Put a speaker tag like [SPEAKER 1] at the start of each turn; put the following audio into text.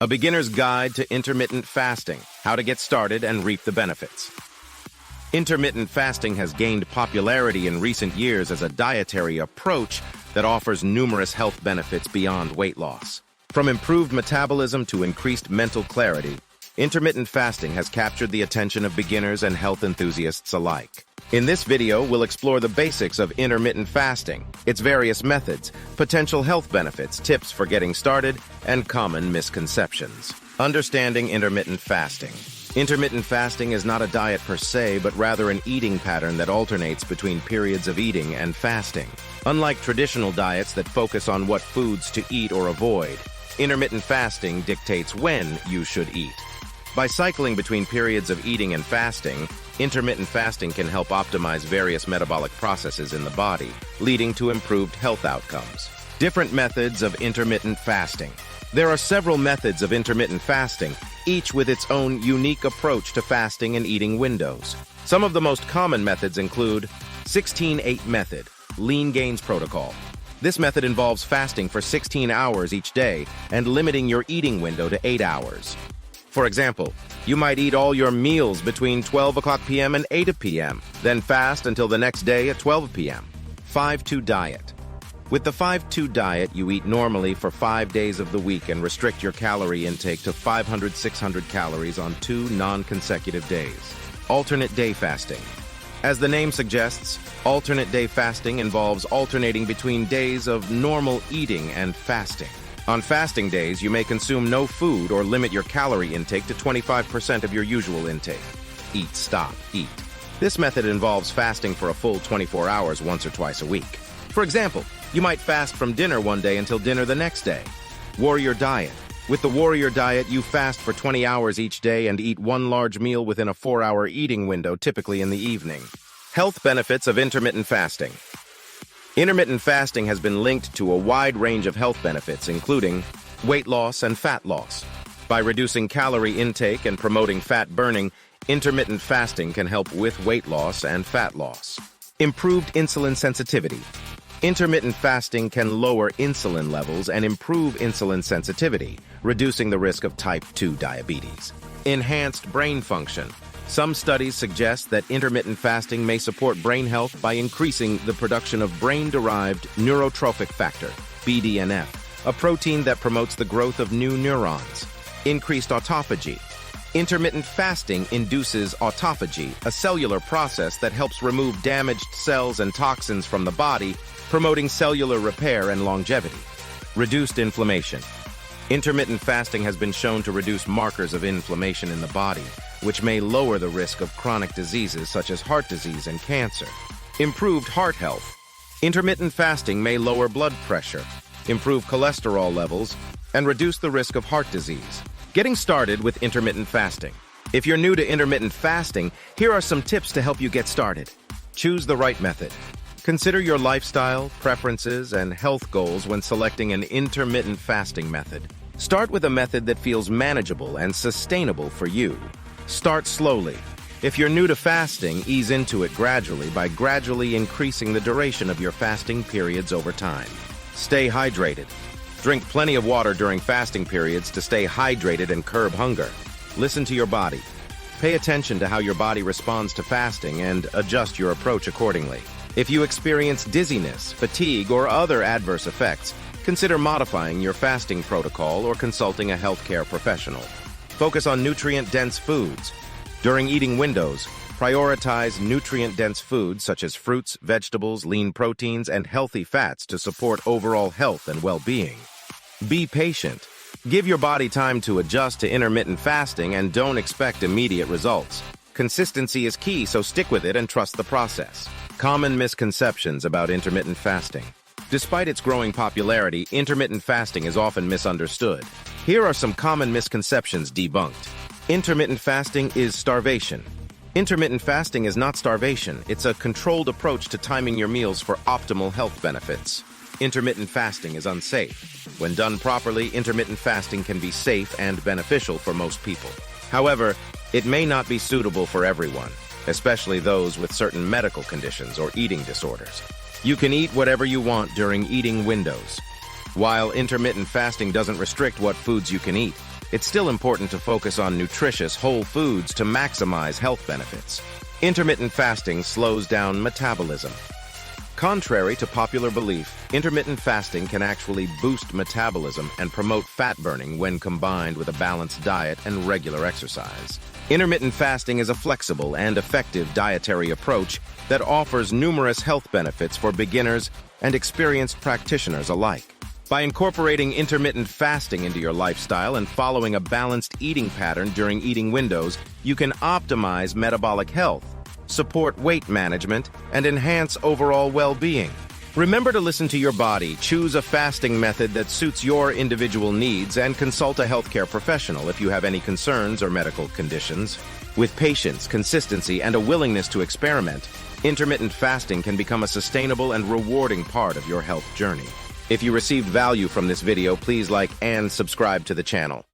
[SPEAKER 1] A beginner's guide to intermittent fasting, how to get started and reap the benefits. Intermittent fasting has gained popularity in recent years as a dietary approach that offers numerous health benefits beyond weight loss. From improved metabolism to increased mental clarity, intermittent fasting has captured the attention of beginners and health enthusiasts alike. In this video, we'll explore the basics of intermittent fasting, its various methods, potential health benefits, tips for getting started, and common misconceptions. Understanding intermittent fasting. Intermittent fasting is not a diet per se, but rather an eating pattern that alternates between periods of eating and fasting. Unlike traditional diets that focus on what foods to eat or avoid, intermittent fasting dictates when you should eat. By cycling between periods of eating and fasting, intermittent fasting can help optimize various metabolic processes in the body, leading to improved health outcomes. Different methods of intermittent fasting. There are several methods of intermittent fasting, each with its own unique approach to fasting and eating windows. Some of the most common methods include 16-8 method, lean gains protocol. This method involves fasting for 16 hours each day and limiting your eating window to 8 hours. For example, you might eat all your meals between 12 o'clock p.m. and 8 p.m., then fast until the next day at 12 p.m. 5-2 diet. With the 5-2 diet, you eat normally for 5 days of the week and restrict your calorie intake to 500-600 calories on 2 non-consecutive days. Alternate day fasting. As the name suggests, alternate day fasting involves alternating between days of normal eating and fasting. On fasting days, you may consume no food or limit your calorie intake to 25% of your usual intake. Eat, stop, eat. This method involves fasting for a full 24 hours once or twice a week. For example, you might fast from dinner one day until dinner the next day. Warrior diet. With the warrior diet, you fast for 20 hours each day and eat one large meal within a 4-hour eating window, typically in the evening. Health benefits of intermittent fasting. Intermittent fasting has been linked to a wide range of health benefits, including weight loss and fat loss. By reducing calorie intake and promoting fat burning, intermittent fasting can help with weight loss and fat loss. Improved insulin sensitivity. Intermittent fasting can lower insulin levels and improve insulin sensitivity, reducing the risk of type 2 diabetes. Enhanced brain function. Some studies suggest that intermittent fasting may support brain health by increasing the production of brain-derived neurotrophic factor, BDNF, a protein that promotes the growth of new neurons. Increased autophagy. Intermittent fasting induces autophagy, a cellular process that helps remove damaged cells and toxins from the body, promoting cellular repair and longevity. Reduced inflammation. Intermittent fasting has been shown to reduce markers of inflammation in the body, which may lower the risk of chronic diseases such as heart disease and cancer. Improved heart health. Intermittent fasting may lower blood pressure, improve cholesterol levels, and reduce the risk of heart disease. Getting started with intermittent fasting. If you're new to intermittent fasting, here are some tips to help you get started. Choose the right method. Consider your lifestyle, preferences, and health goals when selecting an intermittent fasting method. Start with a method that feels manageable and sustainable for you. Start slowly. If you're new to fasting, ease into it gradually by gradually increasing the duration of your fasting periods over time. Stay hydrated. Drink plenty of water during fasting periods to stay hydrated and curb hunger. Listen to your body. Pay attention to how your body responds to fasting and adjust your approach accordingly. If you experience dizziness, fatigue, or other adverse effects, consider modifying your fasting protocol or consulting a healthcare professional. Focus on nutrient-dense foods. During eating windows, prioritize nutrient-dense foods such as fruits, vegetables, lean proteins, and healthy fats to support overall health and well-being. Be patient. Give your body time to adjust to intermittent fasting and don't expect immediate results. Consistency is key, so stick with it and trust the process. Common misconceptions about intermittent fasting. Despite its growing popularity, intermittent fasting is often misunderstood. Here are some common misconceptions debunked. Intermittent fasting is starvation. Intermittent fasting is not starvation. It's a controlled approach to timing your meals for optimal health benefits. Intermittent fasting is unsafe. When done properly, intermittent fasting can be safe and beneficial for most people. However, it may not be suitable for everyone, especially those with certain medical conditions or eating disorders. You can eat whatever you want during eating windows. While intermittent fasting doesn't restrict what foods you can eat, it's still important to focus on nutritious, whole foods to maximize health benefits. Intermittent fasting slows down metabolism. Contrary to popular belief, intermittent fasting can actually boost metabolism and promote fat burning when combined with a balanced diet and regular exercise. Intermittent fasting is a flexible and effective dietary approach that offers numerous health benefits for beginners and experienced practitioners alike. By incorporating intermittent fasting into your lifestyle and following a balanced eating pattern during eating windows, you can optimize metabolic health, support weight management, and enhance overall well-being. Remember to listen to your body, choose a fasting method that suits your individual needs, and consult a healthcare professional if you have any concerns or medical conditions. With patience, consistency, and a willingness to experiment, intermittent fasting can become a sustainable and rewarding part of your health journey. If you received value from this video, please like and subscribe to the channel.